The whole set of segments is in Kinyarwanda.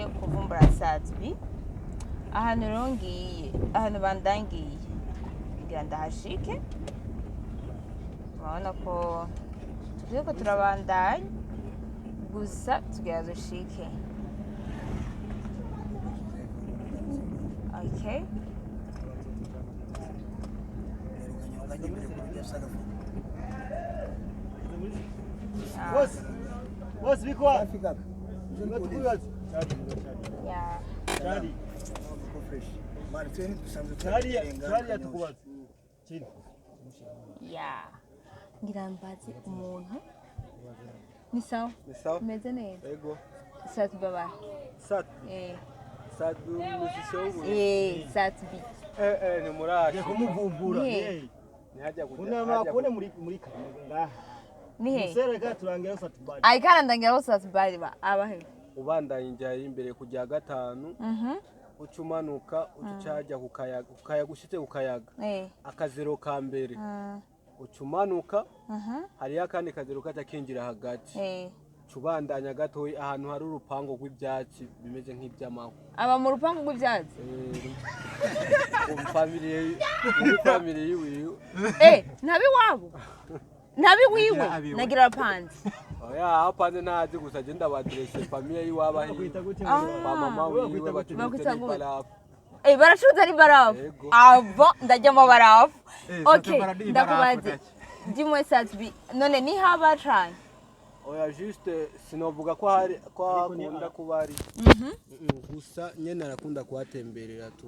ngiye kuvumbura Satbi ahantu rongiye ahantu bandangiye ngira ndahashike urabona ko turiko turabandanya gusa tugira dushike okay Boss biko Afika. yeah Chari. Fresh. Mari tweni dusanzwe Chari tukubaza. Chini. yeah ngira mbazi umuntu ni sawa meze neza Ego. Satbi baba Satbi musisho. Satbi Ni muraje kumuvumbura. Ni Nihajya kunama kone muri ngaha. Nihe Musereka turangira Satbi. Aikana ndangira Satbi abahe Ubandanye njyaye imbere kujya gatanu. Ucumanuka ucaja kukayaga gushitse kukayaga. Akazero ka mbere. Ucumanuka hari yakandi kazero kaca kinjira hagati. Cubandanya gato ahantu hari urupango rw'ibyatsi bimeze nk'ibyamaho. Aba mu rupango rw'ibyatsi. Family yiwe. Nabi wabo. Nabi wiwe nagira panzi. Oya apanze ntazi gusa je ndabadresse famille yiwabo ahi. Mama wiwe bacuruza barafu. Baracuruza ari barafu. Avo ndajyamo barafu. Okay ndakubaze. Dimwe Satbi none ni haba cyane. Oya juste sinovuga ko hari ko akunda kubari. Gusa nyene arakunda kuhatemberera tu.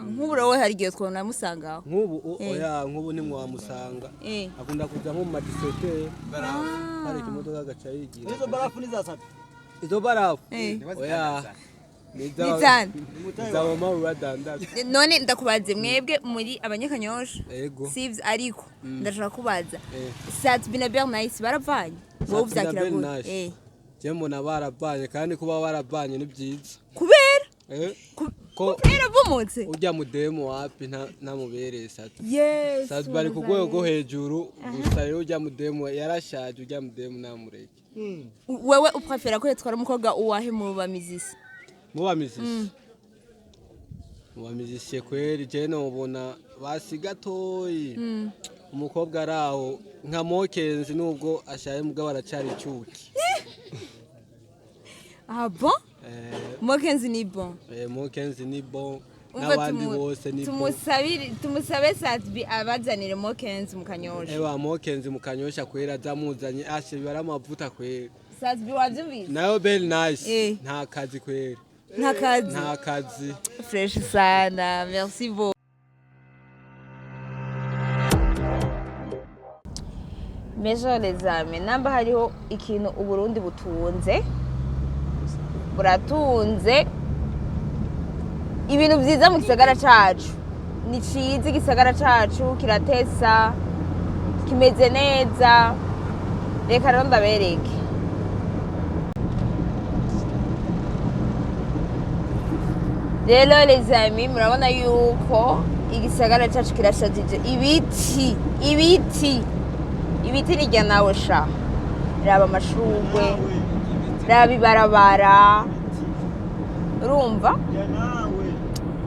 Nk'ubu rowe hari giye twona musanga aho. Nk'ubu oya nk'ubu ni mwamusanga. Akunda kuza nko mu madisete. Hari kimodoka gaca yigira. Izo barafu ni za Satbi. Izo barafu. Oya. Nizana. Zaba mawe dandaza. None ndakubaze mwebwe muri abanyakanyosha. Sivs ariko ndashaka kubaza. Satbi na Bernice baravanye. Wowe uvyakira gute? Jembo na baravanye kandi kuba baravanye ni byiza. Kubera? Kubera bumutse. Ujya mu demo wapi ntamubereye Satbi. Yes. Satbi bari kugwego hejuru gusa rero ujya mu demo yarashaje ujya mu demo namureke. Wewe uprefera ko yetwara umukobwa uwahe mu bamizisi? Muwamizishe kweli je no ubona basigatoyi. Umukobwa araho nka mokenzi nubwo ashaye mugabo aracari cyuki. Bon? Mokenzi ni bon. Mokenzi ni bon. Nabandi bose ni bon. Tumusabe Satbi abazanire mokenzi mukanyosha. Ewa mokenzi mukanyosha kwera zamuzanye ashe bibara amavuta kwera. Satbi wavyumvise? Nayo very nice. Nta kazi kwera. Nta kazi. Fresh sana. Merci beaucoup. Mejo les amis, namba hariho ikintu uburundi butunze. Buratunze ibintu byiza mu gisagara cacu. Ni cizi gisagara cacu kiratesa kimeze neza. Reka rero ndabereke. Rero les amis murabona yuko igisagara cacu kirashajije ibiti nijya nawe sha raba amashurwe raba ibarabara urumva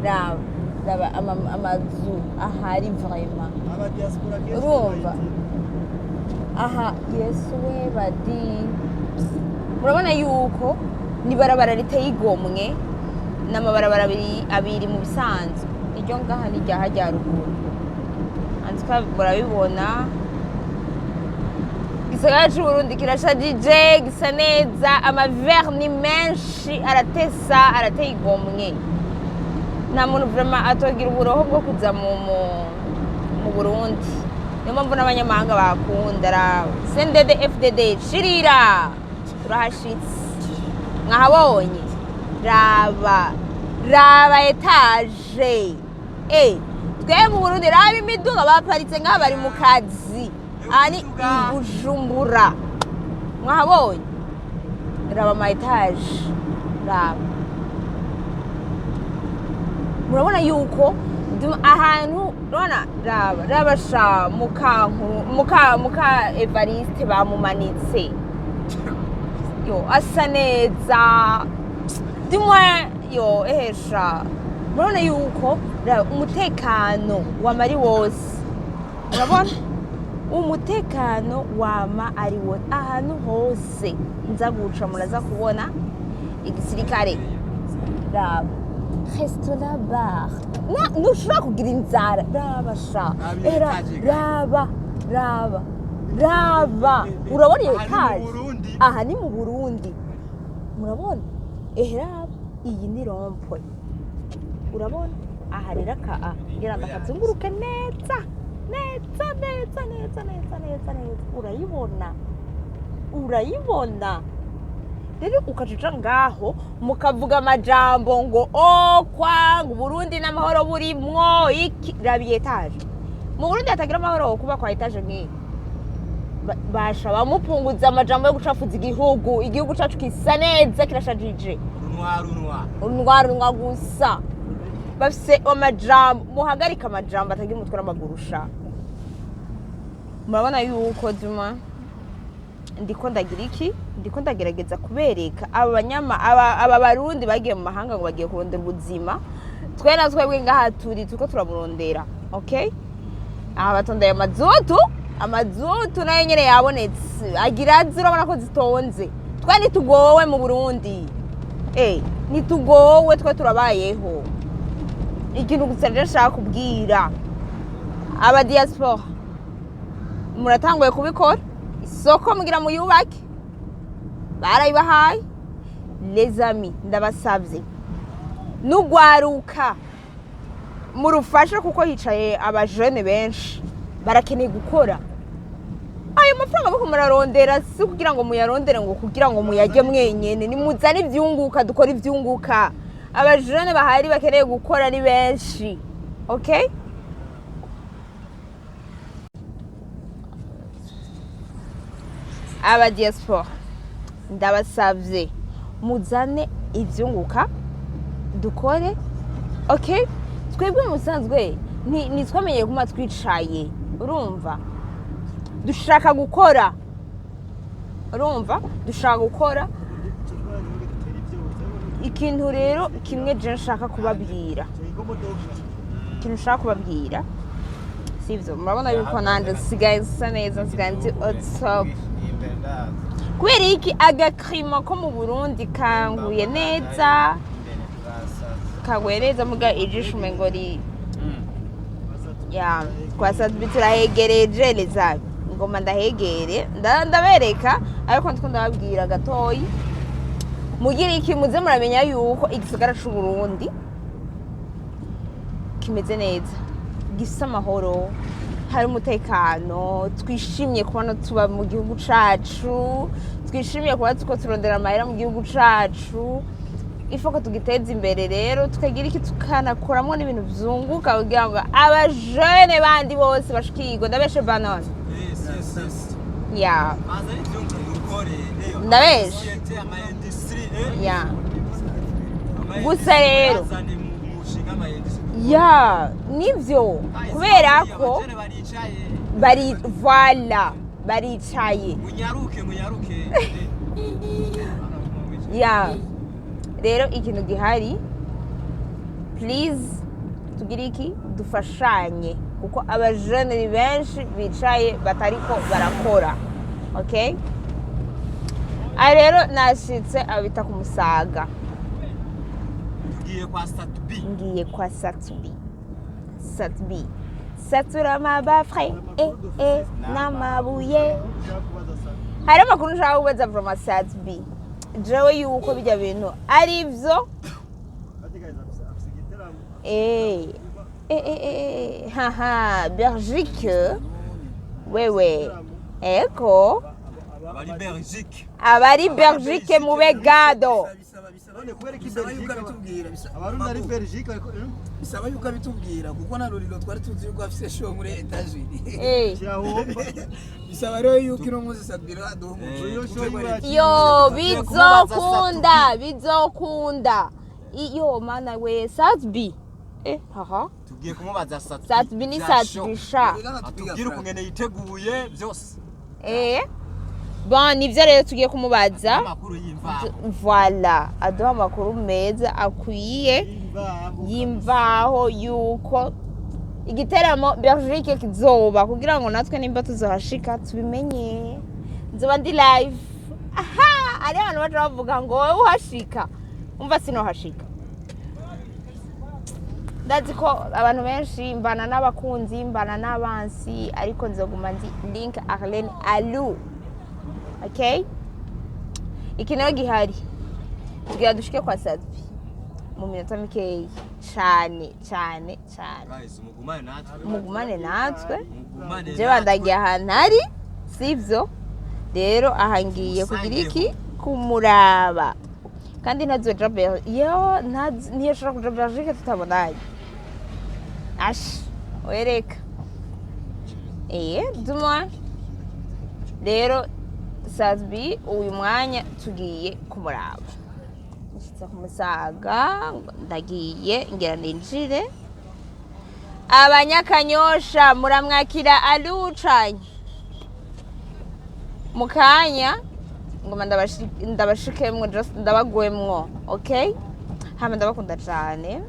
raba amazu ahari vraiment urumva aha Yesu we badi murabona yuko ni barabara riteye igomwe n'amabarabara abiri mu bisanzwe iryo ngaha ni rya hajya ruguru anzika murabibona igisagara c'Uburundi kirashajije gisa neza amaverni menshi aratesa arateye igomwe nta muntu vraiment atogira uburoho bwo kuza mu Burundi niyo mpamvu n'abanyamahanga bakunda CNDD FDD shirira turahashitse mwahabonye raba etage twe mu Burundi raba imiduga baparitse ngaha bari mu kazi ani Bujumbura mwahabonye raba ama etage murabona yuko ahantu rona raba sha muka Evariste bamumanitse yo asa neza Dis-moi, yo, ehesha. Murabona yuko umutekano wamari wose. Urabona? Umutekano wama ari wose. Ahantu hose nza guca muraza kubona igisirikare. Raba. Restaurant bar. Nushobora kugira inzara. Raba sha. Raba. Urabona iyo etaje? Aha ni mu Burundi. Murabona? Raba. Iyi ni rompoye. Urabona? Aha rero ngira ngo akazunguruke neza. Urayibona. Rero ukacica ngaho mukavuga amajambo ngo kwanga Burundi n'amahoro burimwo iki rabi etaje. Mu Burundi hatagira amahoro kuba kwa etaje nk'iyi. Basha bamupunguza amajambo yo gucafuza igihugu cacu kisa neza kirashajije. Runwa gusa. Bafise amajambo muhagarika amajambo atagira umutwe n'amagurusha. Murabona yuko duma ndiko ndagira iki? Ndiko ndagerageza kubereka aba barundi bagiye mu mahanga ngo bagiye kurondera ubuzima. Twe na twebwe ngaha turi tuko turamurondera. Okay? Aha batondeye amazutu nayo nyene yabonetse. Agira urabona ko zitonze. Twe nitugowe mu Burundi. Nitugowe twe turabayeho. Ikintu gusa ndashaka kubwira aba diaspora muratanguye kubikora isoko mugira muyubake barayibahaye les amis ndabasavye nugwaruka murufashe kuko hicaye abajene benshi barakeneye gukora ayo mafaranga bako murarondera si kugira ngo muyarondere ngo kugira ngo muyajye mwenyene ni muzane ivyunguka dukora ivyunguka abajene bahari bakeneye gukora ni benshi. Okay? Aba diaspora ndabasavye muzane ivyunguka dukore. Okay? Twebwe musanzwe ni twamenye kuma twicaye. Urumva? Dushaka gukora. Ikintu rero kimwe je nshaka kubabwira. Sivyo murabona yuko nanje sigaye nsa neza sigaye nzi top. Kubera iki agakrima ko mu Burundi kanguye neza. Muga ijisho mengori. Kwasa biturahegereje lezabi. Ngoma ndahegere ndabereka ariko ndiko ndababwira gatoyi. Mugira iki muze muramenya yuko igisagara c'u Burundi kimeze neza gifise amahoro hari umutekano twishimye kubona tuba mu gihugu cacu twishimye kuba tuko turondera amahera mu gihugu cacu ifoko tugiteza imbere rero tukagira iki tukanakoramo n'ibintu vyunguka kugira ngo abajene bandi bose bashikirwe ndabeshe banone ndabeshe gusa rero nivyo kubera ko baricaye rero ikintu gihari please tugira iki dufashanye kuko abajene benshi bicaye batariko barakora. Okay? Rero nashitse abita ku Musaga. Ngiye kwa Satbi. Satura amabafre n'amabuye. Hari amakuru nshaka kubaza from Satbi. Jewe yuko bijya bintu ari ivyo. Belgique. Wewe. Eko. Abari Belgique mu begado. Bisaba yuko abitubwira kuko na Ruriro twari tuzi yuko afise show muri Etats-Unis. Bisaba rero yuko ino muzi Sabira yo bizokunda. Iyo mana we Satbi. Tugiye kumubaza Satbi ni Satbisha. Atubwira ukungene yiteguye vyose. bon nivyo rero tugiye kumubaza amakuru y'imvaho voilà aduha amakuru meza akwiye y'imvaho yuko igiteramo Belgique kizoba kugira ngo natwe nimba tuzohashika tubimenye nzoba ndi live aha ari abantu baje bavuga ngo wowe uhashika umva sinohashika ndazi ko abantu benshi mbana n'abakunzi mbana n'abansi ariko nzoguma ndi link Arlene Alou okay ikinero gihari tugira dushike kwa Sadbi mu minota mikeyi cyane guys mugumane natwe je bandagiye ahantu hari sivyo rero ahangiye kugira iki kumuraba kandi ntazoja yo ntiyashobora kuja Belgique tutabonanye ash wereka duma rero Sadbi uyu mwanya tugiye kumuraba nshitsa kumusaga ndagiye ngera ninjire abanyakanyosha muramwakira alucanye mukanya ngoma ndabashikemwe ndabagwemwo okay hama ndabakunda cyane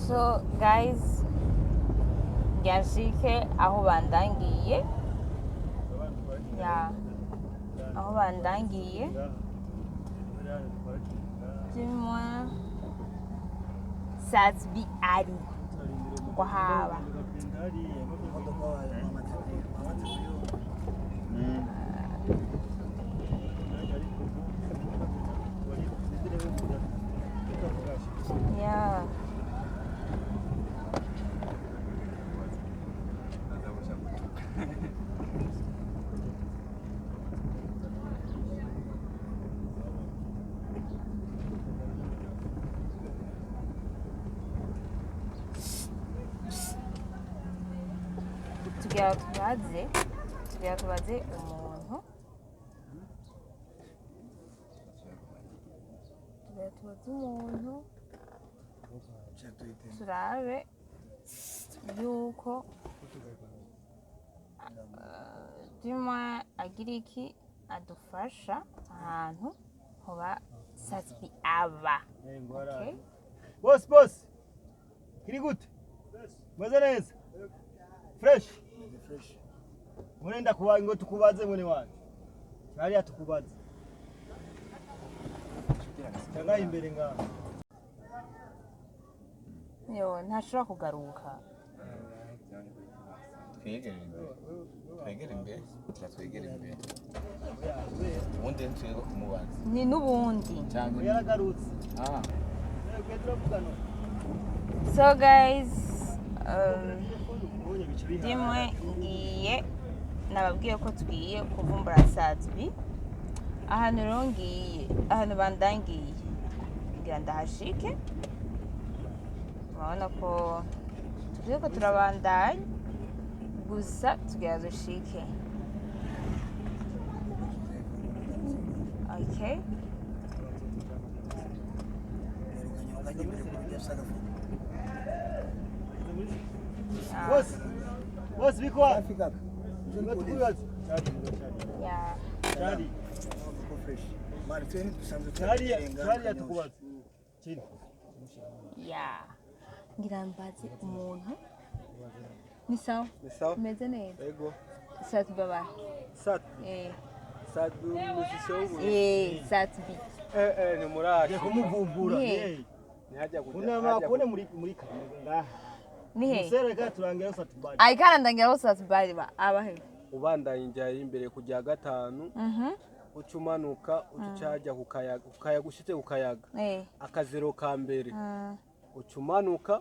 so guys yashike aho bandangiye aho bandangiye dimwe Sadbi ari kwa haba tugira tubaze umuntu turabe yuko dima agira iki adufasha ahantu hoba Sadbi aba okay boss kiri gute meze neza fresh munenda kuba ngo tukubaze mwene wanyu hariya tukubaze cyangwa imbere ngaho yo ntashobora kugaruka twegere imbere ubundi ntitwego kumubaza ni n'ubundi cyangwa yaragarutse so guys dimwe ngiye nababwiye ko tugiye kuvumbura Sadbi ahantu rero ngiye ahantu bandangiye ngira ndahashike urabona ko tugiye ko turabandanya gusa tugira dushike okay boss biko afika ngatukubaza yeah cyari fresh mari twene dusanzwe cyari tukubaza kindi yeah ngira mbaze umuntu ni sawa meze neza Ego. Sadbi baba Sadbi. Sadbi musisho. Sadbi. Ni muraje kumuvumbura. Nihajya kunama kone muri ngaha. Nihe. Musereka turangira Sadbi. Aikana ndangira Sadbi abahe. Ubandanye injaye imbere kujya gatanu. Ucumanuka ucajya kukayaga gushite kukayaga. Akazero ka mbere. Ucumanuka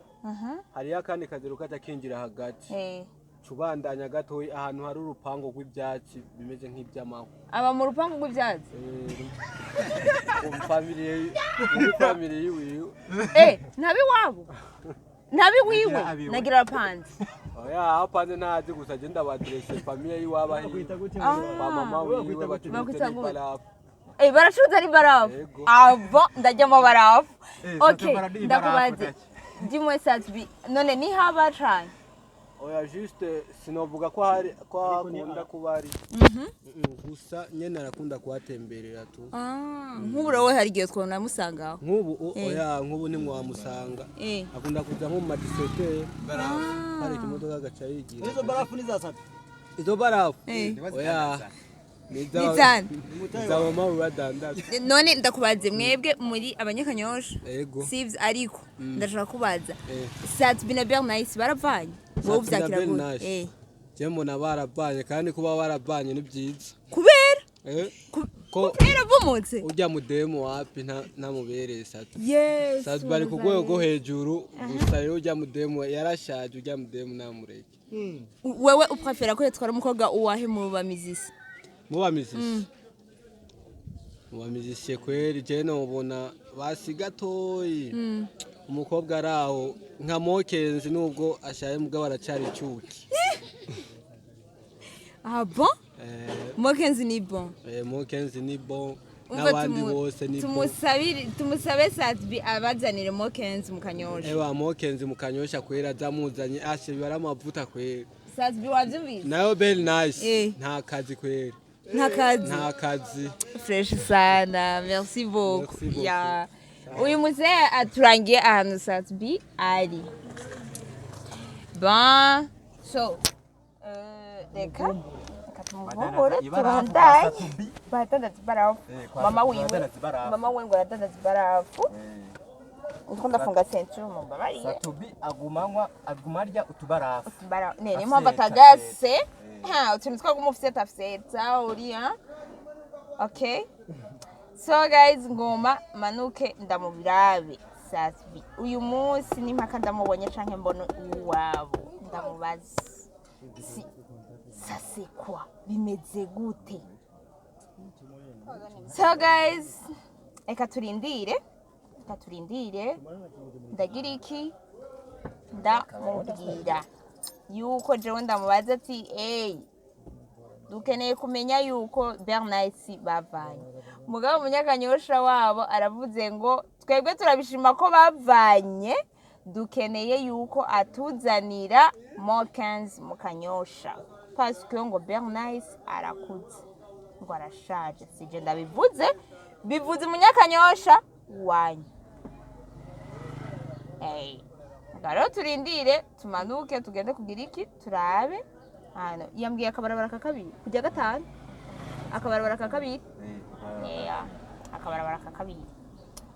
hariya kandi kazero kaza kinjira hagati cubandanya gatoyi ahantu hari urupango rw'ibyatsi bimeze nk'ibyamaho aba mu rupango rw'ibyatsi family yiwe nabi wabo nabi wiwe nagira apanze oya apanze ntazi gusa je ndabadresse family yiwabo ba mama wiwe batwakiriye barafu baracuza ari barafu avo ndajyamo barafu okay ndakubaze dimwe Sadbi none ni haba cyane oya juste sinovuga ko hari ko akunda kubari gusa nyene arakunda kuhatemberera tu nk'ubu wowe hari igihe twona musanga nk'ubu oya nk'ubu nimwe wamusanga akunda kuja nko mu madisete hari ikimodoka gaca yigira izo barafu ni za satu izo barafu oya nizana zaba mawe badandaza none ndakubaze mwebwe muri abanyakanyosha yego sivyo ariko ndashaka kubaza Satbi na Bernice baravanye wowe uvyakira gute je mbona barabanye kandi kuba barabanye ni byiza kubera kubera bumutse ujya mu demo wapi ntamubereye Satbi yes Satbi bari ku rwego rwo hejuru gusa rero ujya mu demo yarashaje ujya mu demo namureke wewe uprefera ko yatwara umukobwa uwahe mu bamizisi mubamizishe kweri je nobona basigatoyi umukobwa araho nka Mokenzi nubwo ashaye mugabo aracari icuki bon Mokenzi ni bon Mokenzi ni bon n'abandi bose ni bon tumusabe Satbi abazanire Mokenzi mu Kanyosha ewa Mokenzi mu Kanyosha kwera zamuzanye ashe bibara amavuta kwera Satbi wavyumvise nayo Bernice nta kazi kwera nta kazi fresh sana merci beaucoup ya uyu muzee aturangiye ahantu Satbi ari bon so reka tumuvumbuye turandaye batandatse barafu mama wiwe ngo aratandatse barafu uko ndafunga ceinture mu babari Satbi agumarya utubarafu nene mpamvu atagase utuntu twagumufise tafseta uriya okay so guys ngoma manuke ndamubirabe Satbi uyu munsi nimpaka ndamubonye canke mbona iwabo ndamubaza sase kwa bimeze gute so guys eka turindire ndagira iki ndamubwira yuko jewe ndamubaza ati dukeneye kumenya yuko Bernice bavanye mugabo umunyakanyosha wabo aravuze ngo twebwe turabishima ko bavanye dukeneye yuko atuzanira Mokenzi mu Kanyosha parce que ngo Bernice arakuze ngo arashaje sije ndabivuze bivuze umunyakanyosha wanyu ngaro turindire tumanuke tugende kugira iki turabe hano yambwiye akabarabara ka kabiri kujya gatanu akabarabara ka kabiri akabarabara ka kabiri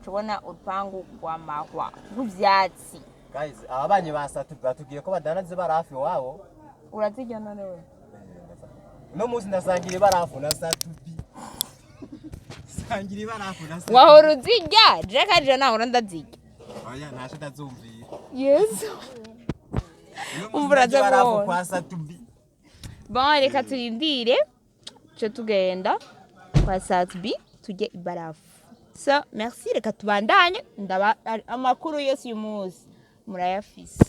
tubona urupangu rwa mahwa rw'ivyatsi guys abanye ba Satbi batubwiye ko badanaze barafi wabo urazijya none we no muzi ndasangira barafu na Satbi sangira barafu na Satbi wahora uzijya je kaje nawe ndazijya oya nasho ndazumvira yes umbraze barafu kwa Satbi bon reka turindire cyo tugenda kwa Satbi tujye ibarafu so merci reka tubandanye ndaba amakuru yose uyu munsi murayafise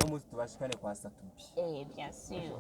no muzi tubashikane kwa Satbi bien sûr